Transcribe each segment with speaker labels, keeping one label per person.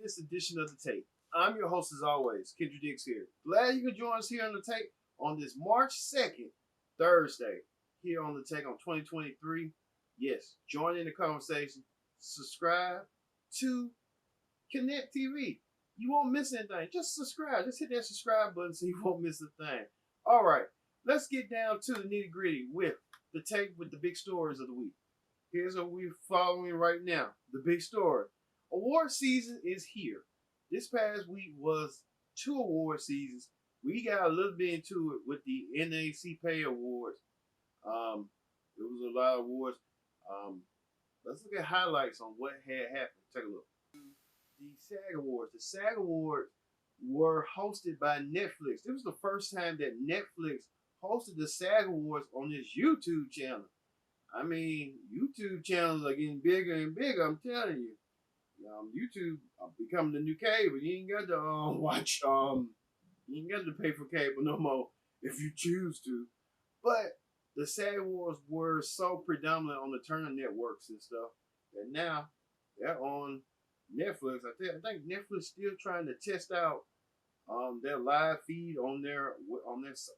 Speaker 1: this edition of The Take. I'm your host, as always, Kendra Dix here. Glad you could join us here on The Take on this March 2nd, Thursday, here on The Take on 2023. Yes, join in the conversation. Subscribe to Connect TV. You won't miss anything. Just subscribe. Just hit that subscribe button so you won't miss a thing. All right, let's get down to the nitty gritty with The Take with the big stories of the week. Here's what we're following right now. The big story. Award season is here. This past week was 2 award seasons. We got a little bit into it with the NAACP Awards. It was a lot of awards. Let's look at highlights on what had happened. Take a look. The SAG Awards. The SAG Awards were hosted by Netflix. It was the first time that Netflix hosted the SAG Awards on this YouTube channel. I mean, YouTube channels are getting bigger and bigger, I'm telling you. YouTube becoming the new cable. You ain't got to watch, you ain't got to pay for cable no more if you choose to. But the SAG Awards were so predominant on the Turner networks and stuff that now they're on Netflix. I think Netflix still trying to test out their live feed on their apps,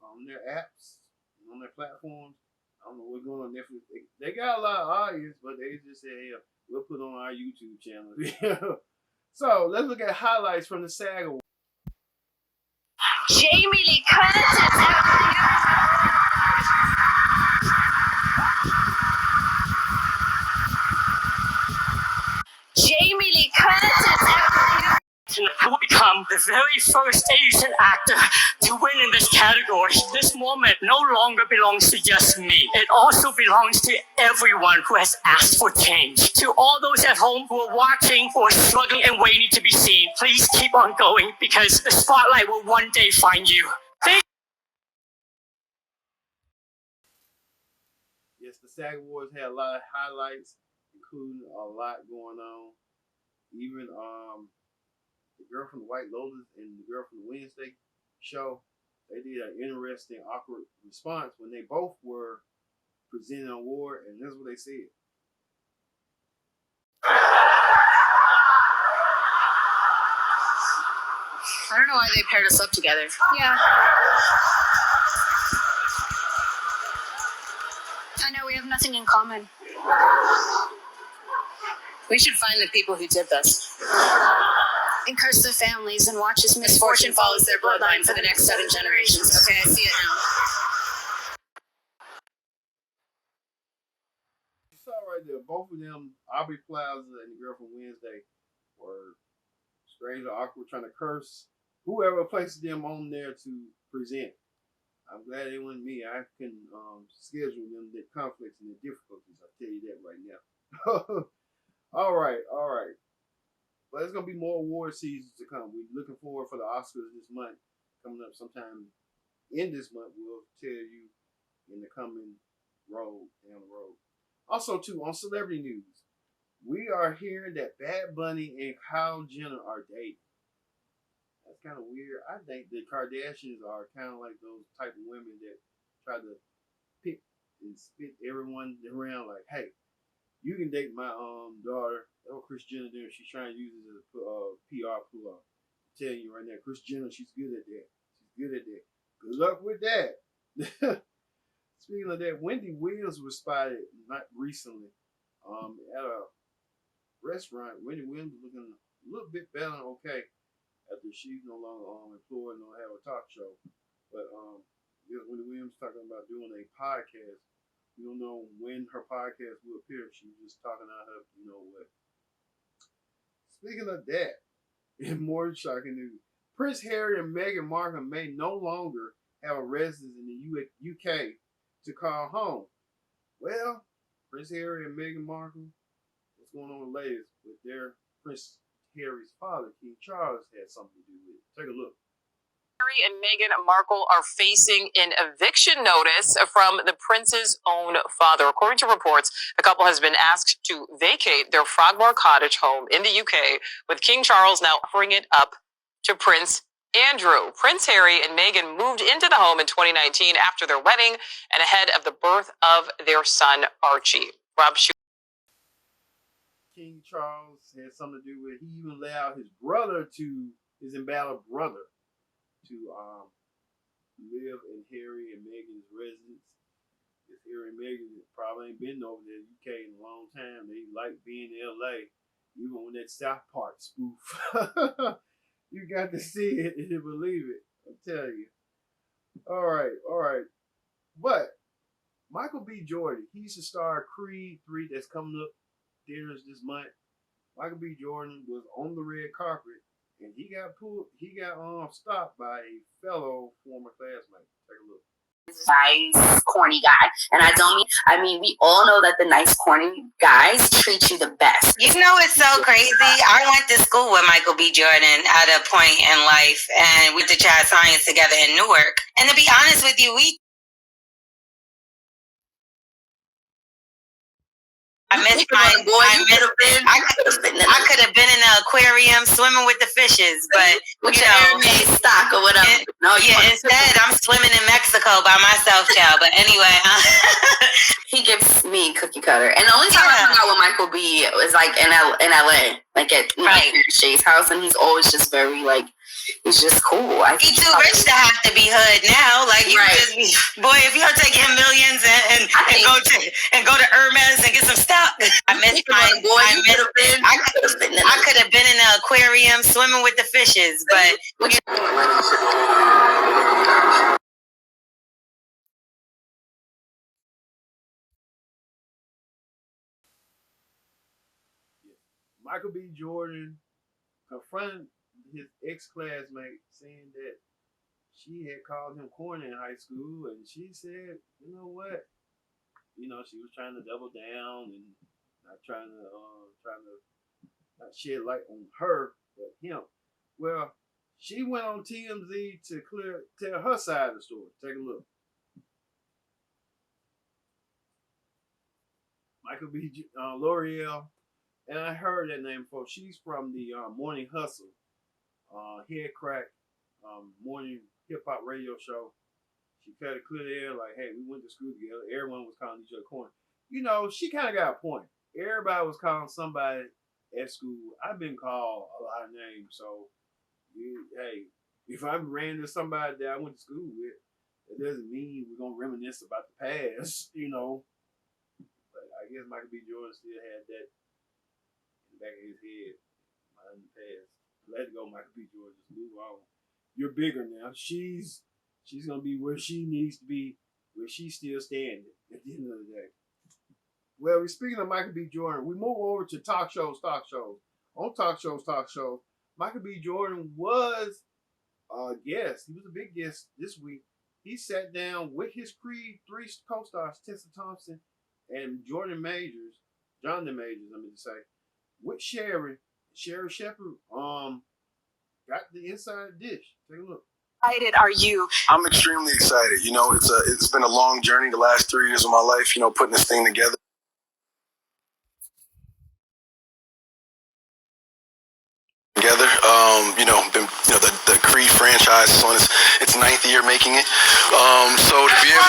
Speaker 1: on their platforms. I don't know what's going on Netflix. They got a lot of audience, but they just said, hey, we'll put on our YouTube channel. So let's look at highlights from the SAG Awards.
Speaker 2: Jamie Lee Curtis. Jamie Lee Curtis.
Speaker 3: Who will become the very first Asian actor to win in this category. This moment no longer belongs to just me. It also belongs to everyone who has asked for change. To all those at home who are watching or struggling and waiting to be seen, please keep on going because the spotlight will one day find you.
Speaker 1: Yes, the SAG Awards had a lot of highlights, including a lot going on. Even the girl from the White Lotus and the girl from the Wednesday show, they did an interesting, awkward response when they both were presenting an award, and that's what they said.
Speaker 2: I don't know why they paired us up together. Yeah. I know we have nothing in common. We should find the people who did this. And curse their families and watch as misfortune follows their bloodline for the next 7 generations. Okay, I see it now.
Speaker 1: You saw right there, both of them, Aubrey Plaza and the girl from Wednesday, were strange or awkward, trying to curse whoever places them on there to present. I'm glad it wasn't me. I can schedule them the conflicts and the difficulties. I'll tell you that right now. All right. But there's going to be more award seasons to come. We're looking forward for the Oscars this month. Coming up sometime in this month, we'll tell you in the coming down the road. Also, too, on celebrity news, we are hearing that Bad Bunny and Kylie Jenner are dating. That's kind of weird. I think the Kardashians are kind of like those type of women that try to pick and spit everyone around like, hey, you can date my daughter. That's what Kris Jenner doing. She's trying to use it as a PR pull-off. I'm telling you right now, Kris Jenner, she's good at that. Good luck with that. Speaking of that, Wendy Williams was spotted not recently at a restaurant. Wendy Williams was looking a little bit better than okay after she's no longer employed and don't have a talk show. But Wendy Williams talking about doing a podcast. We don't know when her podcast will appear. She was just talking out her, what. Speaking of that, in more shocking news, Prince Harry and Meghan Markle may no longer have a residence in the UK to call home. Well, Prince Harry and Meghan Markle, what's going on with latest with their Prince Harry's father, King Charles, had something to do with it. Take a look.
Speaker 4: Harry and Meghan Markle are facing an eviction notice from the prince's own father. According to reports, the couple has been asked to vacate their Frogmore Cottage home in the UK, with King Charles now offering it up to Prince Andrew. Prince Harry and Meghan moved into the home in 2019 after their wedding and ahead of the birth of their son, Archie. Rob
Speaker 1: King Charles had something to do with it. He even allowed his embattled brother to live in Harry and Meghan's residence. Because Harry and Meghan probably ain't been over there in the UK in a long time. They like being in LA, even when that South Park spoof. You got to see it and believe it. I'll tell you. All right. But Michael B. Jordan, he's the star of Creed 3 that's coming up theaters this month. Michael B. Jordan was on the red carpet and he got stopped by a fellow former classmate. Take a look.
Speaker 2: Nice, corny guy. And I mean, we all know that the nice, corny guys treat you the best.
Speaker 5: You know, it's so crazy. I went to school with Michael B. Jordan at a point in life, and we did child science together in Newark. And to be honest with you, I miss my boy. I could have been in the aquarium swimming with the fishes, but
Speaker 2: with your Hermes stock or whatever.
Speaker 5: Instead I'm swimming in Mexico by myself, child. But anyway,
Speaker 2: he gives me cookie cutter, and the only time I hung out with Michael B was like in LA, like at Shay's house, and he's always just very like. He's just cool.
Speaker 5: He's too rich to have to be hood now. Like you just be, boy, if you'll take him millions and go to Hermes and get some stock. I miss my boy. I could have been in the aquarium swimming with the fishes, but
Speaker 1: Michael B. Jordan confronted his ex-classmate saying that she had called him corny in high school, and she said, you know what? You know, she was trying to double down and not trying to not shed light on her, but him. Well, she went on TMZ to tell her side of the story. Take a look. Michael B. L'Oreal, and I heard that name before. She's from the Morning Hustle. Head crack morning hip hop radio show. She cut it clear there, like, hey, we went to school together. Everyone was calling each other corny. You know, she kind of got a point. Everybody was calling somebody at school. I've been called a lot of names, so hey, if I ran into somebody that I went to school with, it doesn't mean we're gonna reminisce about the past, you know. But I guess Michael B. Jordan still had that in the back of his head, in the past. Let it go, Michael B. Jordan. Just move on. You're bigger now. She's gonna be where she needs to be, where she's still standing at the end of the day. Well, we're speaking of Michael B. Jordan. We move over to talk shows. On talk shows, Michael B. Jordan was a guest. He was a big guest this week. He sat down with his Creed 3 co-stars, Tessa Thompson and Jonathan Majors, I meant to say, with Sherry Shepherd, got the inside dish. Take a look.
Speaker 2: Excited are you?
Speaker 6: I'm extremely excited. You know, it's been a long journey the last 3 years of my life, you know, putting this thing together. The Creed franchise is on its 9th year making it. So to be able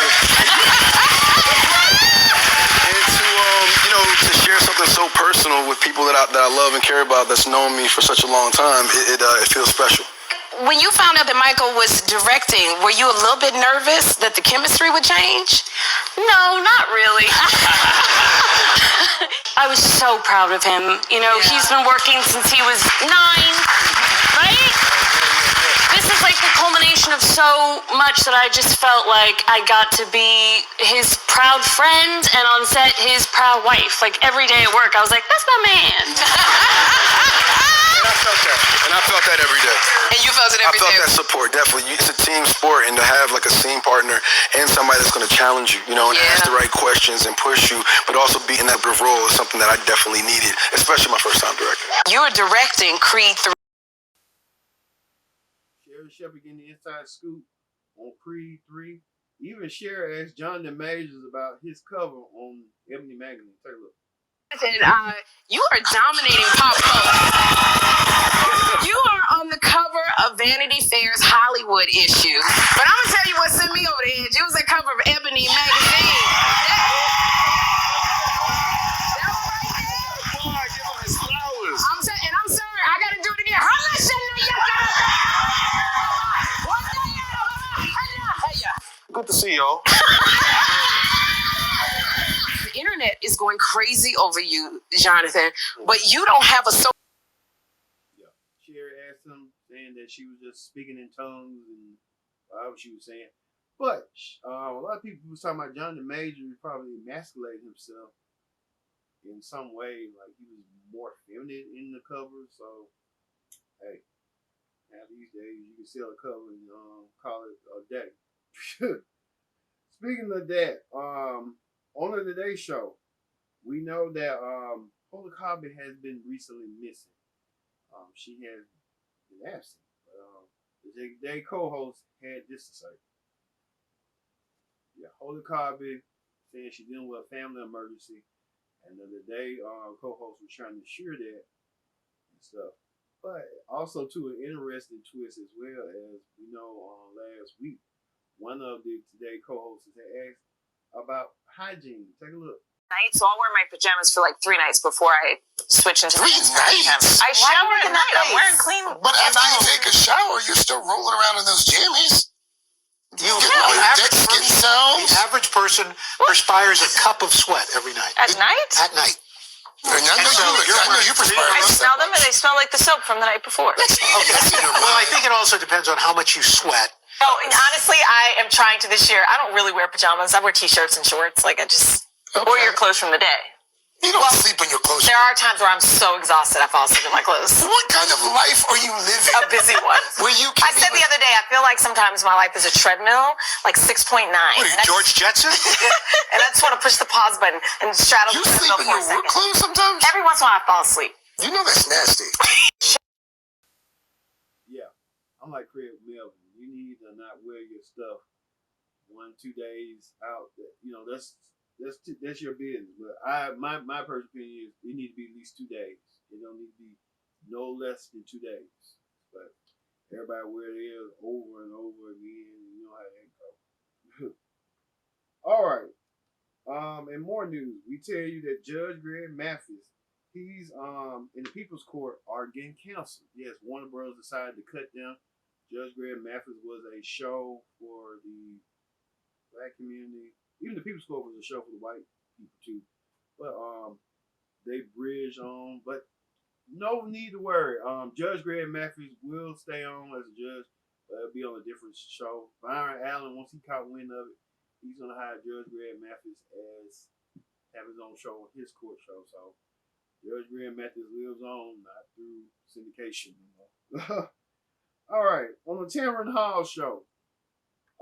Speaker 6: to share something so personal with people that I love and care about, that's known me for such a long time, it feels special.
Speaker 4: When you found out that Michael was directing, were you a little bit nervous that the chemistry would change?
Speaker 2: No, not really. I was so proud of him. You know, he's been working since he was 9, right? This is like the culmination of so much that I just felt like I got to be his proud friend and on set his proud wife. Like every day at work, I was like, that's my man.
Speaker 6: And I felt that every day.
Speaker 4: And you felt it every day?
Speaker 6: I felt that support, definitely. It's a team sport, and to have like a scene partner and somebody that's going to challenge you, you know, and ask the right questions and push you, but also be in that role is something that I definitely needed, especially my first time directing.
Speaker 4: You were directing Creed 3.
Speaker 1: Sherry Shepherd getting the inside scoop on Creed 3. Even Sherry asked Jonathan Majors about his cover on Ebony magazine. Take a look.
Speaker 4: You are dominating pop culture. You are on the cover of Vanity Fair's Hollywood issue. But I'm going to tell you what sent me over the edge. It was the cover of Ebony magazine. That going crazy over you, Jonathan, but you don't have a so.
Speaker 1: Yeah, Sherry asked him saying that she was just speaking in tongues and whatever she was saying. But a lot of people was talking about Jonathan Major probably emasculated himself in some way, like he was more feminine in the cover. So, hey, now these days you can sell a cover and call it a day. Speaking of that, on the Today Show, we know that Hoda Kotb has been recently missing. She has been absent. The Today co-host had this to say. Yeah, Hoda Kotb saying she's dealing with a family emergency. And the Today co-host was trying to assure that and stuff. But also, to an interesting twist as well, as we know last week, one of the Today co-hosts had asked about hygiene. Take a look.
Speaker 4: Night, so I'll wear my pajamas for like 3 nights before I switch into
Speaker 7: 3 nights?
Speaker 4: I shower at night. I'm wearing clean.
Speaker 7: But after you take a shower, you're still rolling around in those jammies.
Speaker 8: The average person perspires a cup of sweat every night.
Speaker 4: At night?
Speaker 8: At night.
Speaker 7: I know you perspire.
Speaker 4: I smell them and they smell like the soap from the night before.
Speaker 8: Well, I think it also depends on how much you sweat.
Speaker 4: No, honestly, I am trying to this year. I don't really wear pajamas. I wear t-shirts and shorts. Like, or your clothes from the day.
Speaker 7: You don't sleep in your clothes.
Speaker 4: There are times where I'm so exhausted I fall asleep in my clothes.
Speaker 7: What kind of life are you living?
Speaker 4: A busy one. I said the other day, I feel like sometimes my life is a treadmill, like 6.9.
Speaker 8: What are you, George Jetson?
Speaker 4: And I just want to push the pause button and straddle
Speaker 7: You
Speaker 4: the
Speaker 7: sleep
Speaker 4: treadmill
Speaker 7: in
Speaker 4: for a
Speaker 7: your work
Speaker 4: second.
Speaker 7: clothes sometimes?
Speaker 4: Every once in a while I fall asleep.
Speaker 7: You know that's nasty.
Speaker 1: Yeah, I'm like Craig Melvin. You need to not wear your stuff 1-2 days out. You know, that's your business. But my personal opinion is it need to be at least 2 days. It don't need to be no less than 2 days. But everybody wear theirs over and over again. You know how that goes. All right. In more news, we tell you that Judge Greg Mathis, he's in the People's Court are getting canceled. Yes, Warner Bros. Decided to cut them. Judge Greg Mathis was a show for the black community. Even the People's Court was a show for the white people too. But they bridged on. But no need to worry. Judge Greg Mathis will stay on as a judge. It'll be on a different show. Byron Allen, once he caught wind of it, he's gonna hire Judge Greg Mathis as have his own show, his court show. So Judge Greg Mathis lives on, not through syndication. You know. All right, on the Tamron Hall show,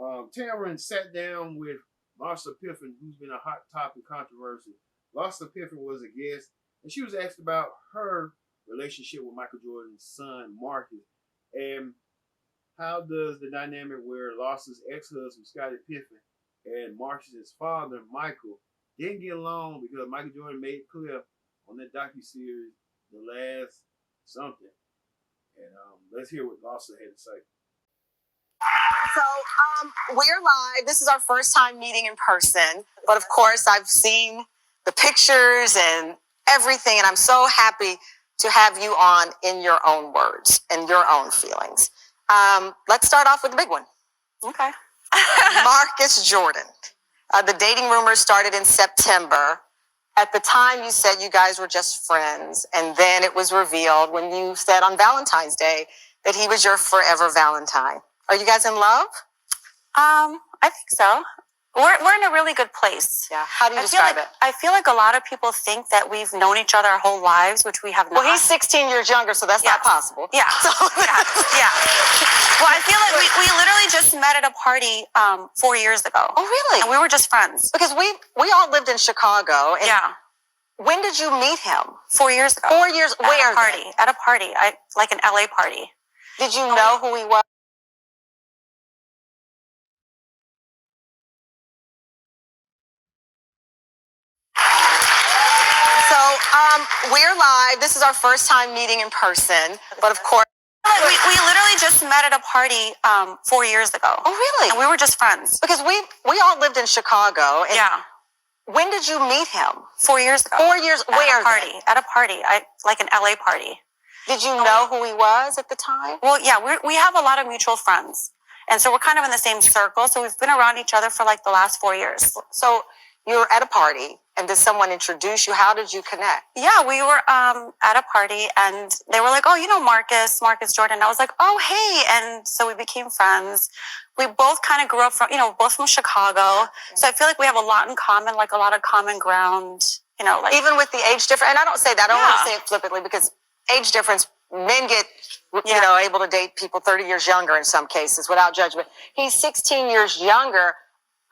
Speaker 1: Tamron sat down with Larsa Pippen, who's been a hot topic controversy. Larsa Pippen was a guest, and she was asked about her relationship with Michael Jordan's son, Marcus, and how does the dynamic where Larsa's ex-husband, Scottie Pippen, and Marcus's father, Michael, didn't get along because Michael Jordan made it clear on that docuseries, The Last Something. And let's hear what Larsa had to say.
Speaker 9: So we're live. This is our first time meeting in person. But of course, I've seen the pictures and everything. And I'm so happy to have you on in your own words and your own feelings. Let's start off with the big one.
Speaker 2: Okay.
Speaker 9: Marcus Jordan. The dating rumors started in September. At the time, you said you guys were just friends. And then it was revealed when you said on Valentine's Day that he was your forever Valentine. Are you guys in love?
Speaker 2: I think so. We're in a really good place.
Speaker 9: Yeah. How do you describe it?
Speaker 2: I feel like a lot of people think that we've known each other our whole lives, which we have not.
Speaker 9: Well, he's 16 years younger, so that's not possible.
Speaker 2: Yeah. So, yeah. Well, I feel like we literally just met at a party 4 years ago.
Speaker 9: Oh, really?
Speaker 2: And we were just friends.
Speaker 9: Because we all lived in Chicago. And
Speaker 2: yeah.
Speaker 9: When did you meet him?
Speaker 2: 4 years ago.
Speaker 9: 4 years. Where?
Speaker 2: At a party. Like an LA party.
Speaker 9: Did you know who he was? We're live. This is our first time meeting in person. But of course,
Speaker 2: we literally just met at a party 4 years ago.
Speaker 9: Oh, really?
Speaker 2: And we were just friends.
Speaker 9: Because we all lived in Chicago. And
Speaker 2: yeah.
Speaker 9: When did you meet him?
Speaker 2: 4 years ago.
Speaker 9: 4 years. Where?
Speaker 2: At a party. Like an LA party.
Speaker 9: Did you know who he was at the time?
Speaker 2: Well, yeah. We have a lot of mutual friends, and so we're kind of in the same circle. So we've been around each other for like the last 4 years.
Speaker 9: So you're at a party. And did someone introduce you? How did you connect?
Speaker 10: Yeah, we were at a party and they were like, oh, you know Marcus Jordan. I was like, oh, hey. And so we became friends. We both kind of grew up from, both from Chicago. So I feel like we have a lot in common, like a lot of common ground, like.
Speaker 9: Even with the age difference, and I don't say that, I don't want to say it flippantly because age difference, men get, able to date people 30 years younger in some cases without judgment. He's 16 years younger.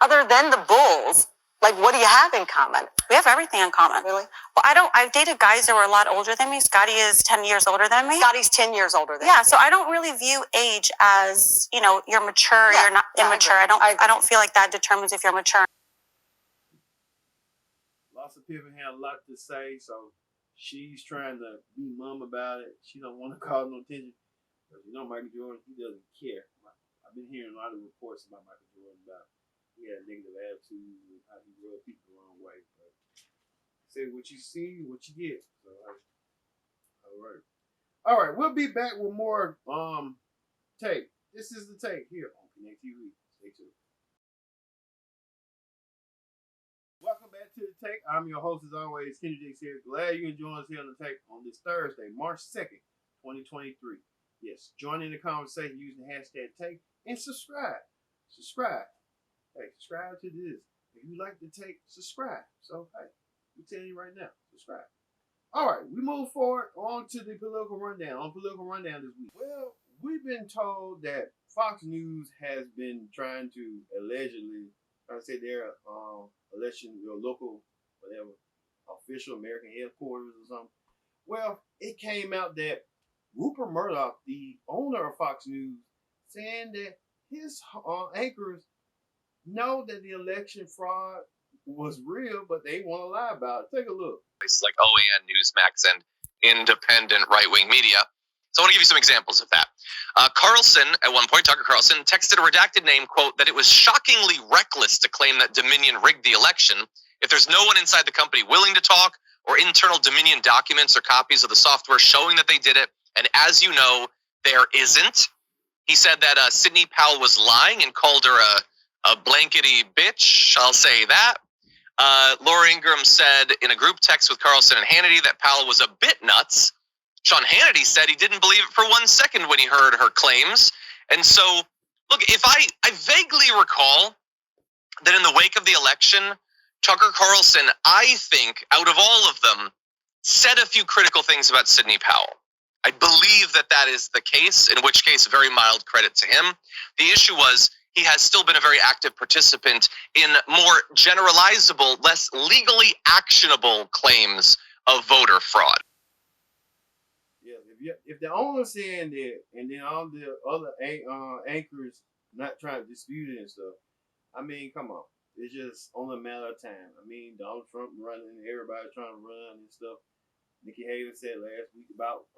Speaker 9: Other than the Bulls, like, what do you have in common?
Speaker 10: We have everything in common.
Speaker 9: Really?
Speaker 10: Well, I've dated guys that were a lot older than me. Scotty is 10 years older than me.
Speaker 9: Scotty's 10 years older than
Speaker 10: me.
Speaker 9: me.
Speaker 10: So I don't really view age as, you're mature, you're not immature. I don't feel like that determines if you're mature.
Speaker 1: Lots of people have a lot to say, so she's trying to be mum about it. She don't want to cause no attention. But Michael Jordan, he doesn't care. I've been hearing a lot of reports about Michael Jordan about he had a negative attitude and how he rubbed people the wrong way. But say what you see, what you get. So, all right. We'll be back with more take. This is the take here on Connect TV. Stay tuned. Welcome back to the take. I'm your host as always, Kenny J. here. Glad you can join us here on the take on this Thursday, March 2nd, 2023. Yes, join in the conversation using the hashtag take and subscribe. Hey, subscribe to this. If you like the take, subscribe. So, hey, I'm telling you right now, subscribe. All right, we move forward on to the political rundown. On political rundown this week. Well, we've been told that Fox News has been trying to allegedly, their election, local, whatever, official American headquarters or something. Well, it came out that Rupert Murdoch, the owner of Fox News, saying that his anchors know that the election fraud was real, but they want to lie about it. Take a look.
Speaker 4: Places like OAN, Newsmax, and independent right-wing media. So I want to give you some examples of that. Carlson, at one point, Tucker Carlson, texted a redacted name, quote, that it was shockingly reckless to claim that Dominion rigged the election if there's no one inside the company willing to talk or internal Dominion documents or copies of the software showing that they did it. And as you know, there isn't. He said that Sidney Powell was lying and called her a blankety bitch. I'll say that. Laura Ingraham said in a group text with Carlson and Hannity that Powell was a bit nuts. Sean Hannity said he didn't believe it for 1 second when he heard her claims. And so, look, if I vaguely recall that in the wake of the election, Tucker Carlson, I think, out of all of them, said a few critical things about Sidney Powell. I believe that is the case, in which case, very mild credit to him. The issue was he has still been a very active participant in more generalizable, less legally actionable claims of voter fraud.
Speaker 1: Yeah, if the owner saying that, and then all the other anchors not trying to dispute it and stuff, I mean, come on. It's just only a matter of time. I mean, Donald Trump running, everybody trying to run and stuff. Nikki Haley said last week about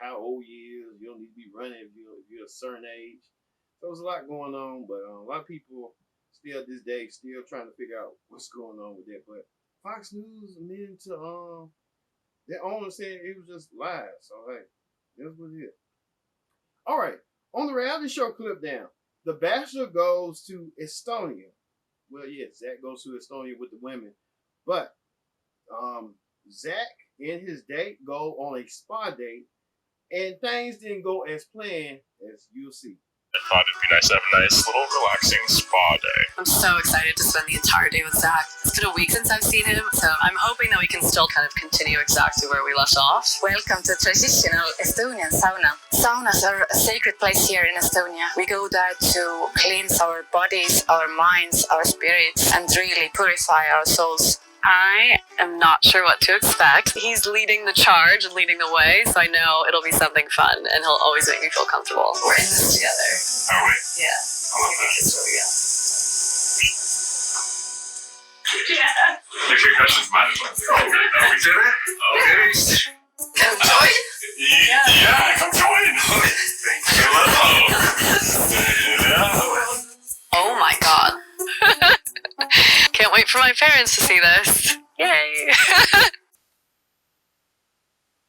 Speaker 1: how old you is. You don't need to be running if you're a certain age. So there's a lot going on, but a lot of people still this day still trying to figure out what's going on with that. But Fox News meant to their owner said it was just lies. So hey, that's what it is. All right, on the reality show clip down, The Bachelor goes to Estonia. Well, yes, Zach goes to Estonia with the women, but Zach and his date go on a spa date, and things didn't go as planned, as you'll see.
Speaker 11: I thought it'd be nice to have a nice little relaxing spa day.
Speaker 12: I'm so excited to spend the entire day with Zach. It's been a week since I've seen him, so I'm hoping that we can still kind of continue exactly where we left off.
Speaker 13: Welcome to traditional Estonian sauna. Saunas are a sacred place here in Estonia. We go there to cleanse our bodies, our minds, our spirits, and really purify our souls.
Speaker 12: I am not sure what to expect. He's leading the charge and leading the way, so I know it'll be something fun, and he'll always make me feel comfortable.
Speaker 13: We're in this together.
Speaker 11: Are we?
Speaker 13: Yeah.
Speaker 11: I love that.
Speaker 13: It's really good.
Speaker 11: Yeah. If your question's mine. Okay, we did it? Okay.
Speaker 13: Can we join?
Speaker 11: Yeah, come join. Hello.
Speaker 12: Oh my god. Can't wait for my parents to see this. Yay!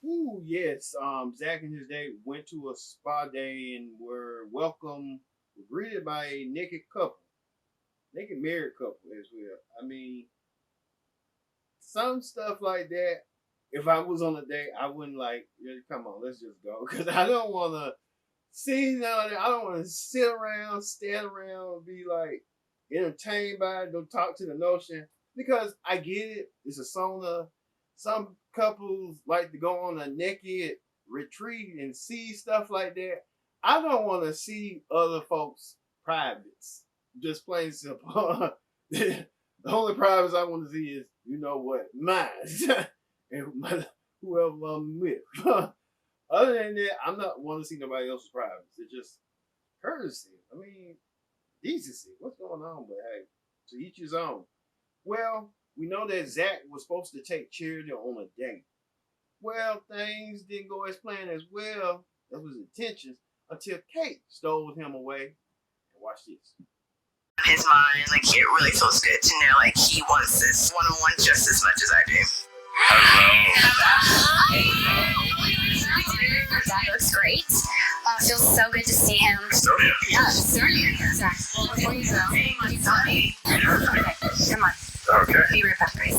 Speaker 1: Ooh, yes. Zach and his date went to a spa day and were greeted by a naked couple. naked married couple as well. I mean, some stuff like that. If I was on a date, I wouldn't like. Come on, let's just go, because I don't want to see none of that. I don't want to sit around, stand around, and be like entertained by it. Don't talk to the notion, because I get it. It's a sauna. Some couples like to go on a naked retreat and see stuff like that. I don't want to see other folks' privates. Just plain simple. The only privates I want to see is, you know what, mine. And whoever I'm with. Other than that, I'm not want to see nobody else's privates. It's just courtesy. I mean, decency. What's going on? But hey, to each his own. Well, we know that Zach was supposed to take Charity on a date. Well, things didn't go as planned as well. That was intentions until Kate stole him away. And watch this.
Speaker 5: In his mind, like, it really feels good to know, like, he wants this one-on-one just as much as I do.
Speaker 13: That looks great. Feels so good to see him.
Speaker 11: Estonia.
Speaker 13: Yeah, Estonia. Exactly. Before you go, okay, come on.
Speaker 11: Okay.
Speaker 13: Be right back, guys.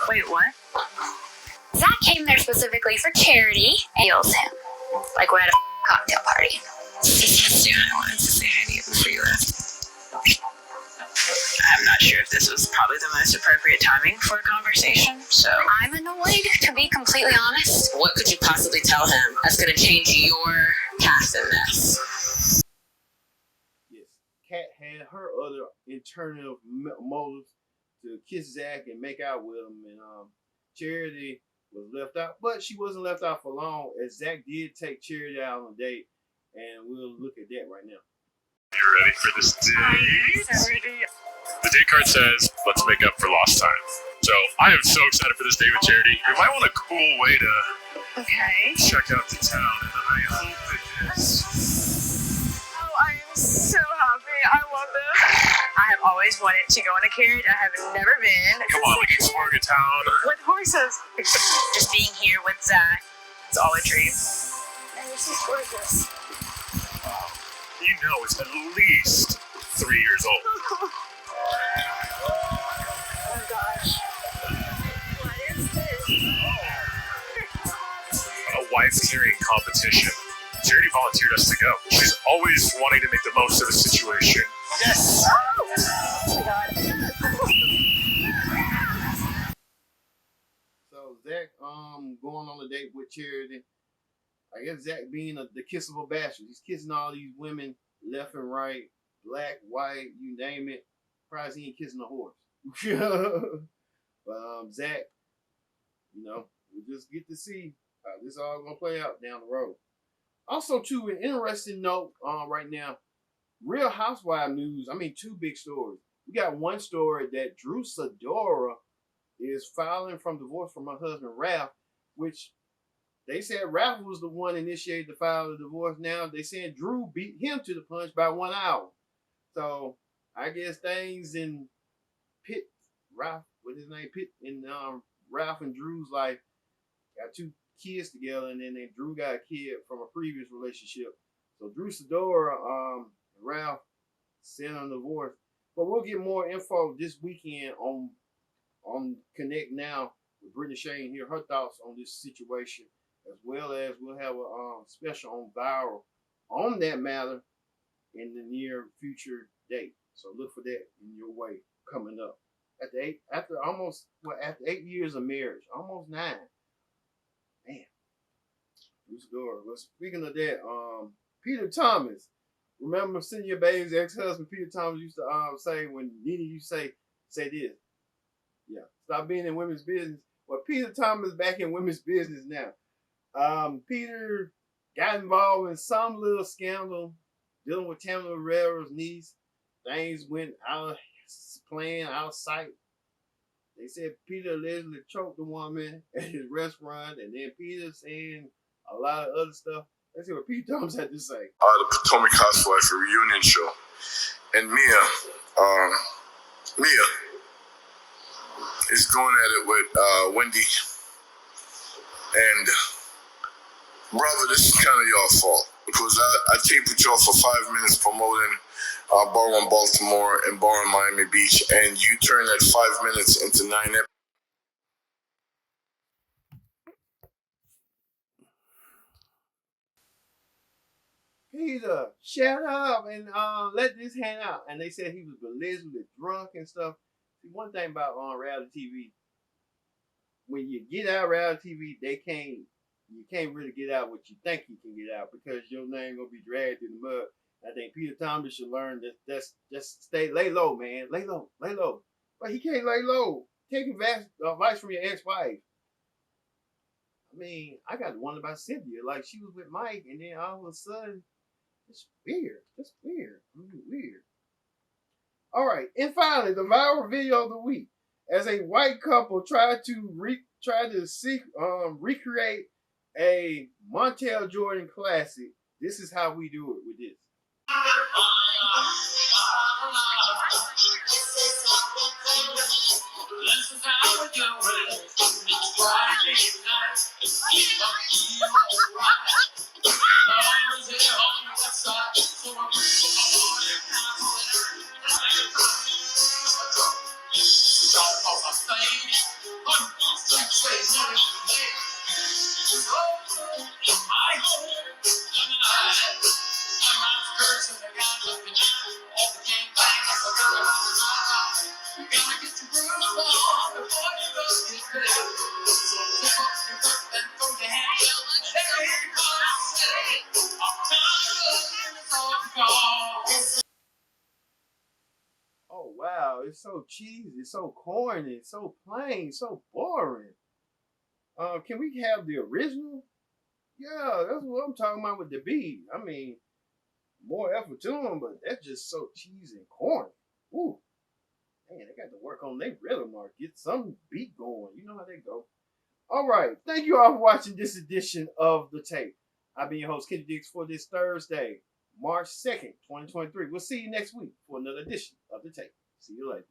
Speaker 13: Wait, what? Zach came there specifically for Charity and heals him. Like we're at a cocktail party.
Speaker 5: I wanted to say hi to you before you left. I'm not sure if this was probably the most appropriate timing for a conversation, so...
Speaker 13: I'm annoyed, to be completely honest.
Speaker 5: What could you possibly tell him that's going to change your path in this?
Speaker 1: Yes, Kat had her other internal motives to kiss Zach and make out with him, and Charity was left out, but she wasn't left out for long, as Zach did take Charity out on a date, and we'll look at that right now.
Speaker 11: You ready for this date?
Speaker 13: I'm ready.
Speaker 11: The date card says, let's make up for lost time. So I am so excited for this date with Charity. You might want a cool way to check out the town in the night.
Speaker 13: Oh, I am so happy. I love this. I have always wanted to go on a carriage. I have never been.
Speaker 11: Come on, we can explore a town.
Speaker 13: With horses.
Speaker 5: Just being here with Zach, it's all a dream.
Speaker 13: And this is gorgeous.
Speaker 11: You know it's at least 3 years old.
Speaker 13: Oh gosh. What is this?
Speaker 11: A wife-carrying competition. Charity volunteered us to go. She's always wanting to make the most of a situation. Yes!
Speaker 13: Oh my god.
Speaker 1: So Zach going on a date with Charity. I guess Zach being the kissable bastard. He's kissing all these women left and right, black, white, you name it. Surprised he ain't kissing a horse. But Zach, you know, we just get to see how this all gonna play out down the road. Also, too, an interesting note right now, Real Housewives news. I mean, two big stories. We got one story that Drew Sidora is filing from divorce from her husband Ralph, which they said Ralph was the one initiated the file of divorce. Now they saying Drew beat him to the punch by 1 hour. So I guess things in Pitt, Ralph, what's his name? Pitt in Ralph and Drew's life got two kids together, and then Drew got a kid from a previous relationship. So Drew Sidora and Ralph sent on divorce. But we'll get more info this weekend on Connect Now with Brittany Shane, hear her thoughts on this situation, as well as we'll have a special on Viral on that matter in the near future date. So look for that in your way coming up. After 8 years of marriage, almost 9. Man. Well, speaking of that, Peter Thomas. Remember Senior Baby's ex-husband Peter Thomas used to say when Nene used to say this. Yeah, stop being in women's business. Well, Peter Thomas back in women's business now. Peter got involved in some little scandal dealing with Tamara Rivera's niece. Things went out of plan, out of sight. They said Peter allegedly choked the woman at his restaurant, and then Peter saying a lot of other stuff. Let's see what Pete Thomas had to say.
Speaker 6: The Potomac Housewife, a reunion show. And Mia is going at it with Wendy. And brother, this is kind of your fault.
Speaker 7: because I taped with y'all for 5 minutes promoting Bar in Baltimore and Bar in Miami Beach, and you turn that 5 minutes into 9 episodes.
Speaker 1: Peter, shut up and let this hand out. And they said he was belligerently drunk and stuff. See, one thing about reality TV, when you get out of reality TV, you can't really get out what you think you can get out because your name gonna be dragged in the mud. I think Peter Thomas should learn that just lay low, man. Lay low. But he can't lay low. Take advice from your ex-wife. I mean, I got to wonder about Cynthia. Like, she was with Mike, and then all of a sudden, it's weird. Just weird. Really weird. All right, and finally, the viral video of the week. As a white couple tried to recreate a Montel Jordan classic, this is how we do it with this.
Speaker 14: This is how we do it. It's Friday night. I was here on the west side, so I'm
Speaker 1: Oh wow, it's so cheesy, so corny, so plain, so boring. Can we have the original? Yeah, that's what I'm talking about with the beat. I mean, more effort to them, but that's just so cheesy and corny. Ooh, man, they got to work on their rhythm or get some beat going. You know how they go. All right, thank you all for watching this edition of The Tape. I've been your host, Kenny Diggs, for this Thursday, March 2nd, 2023. We'll see you next week for another edition of The Tape. See you later.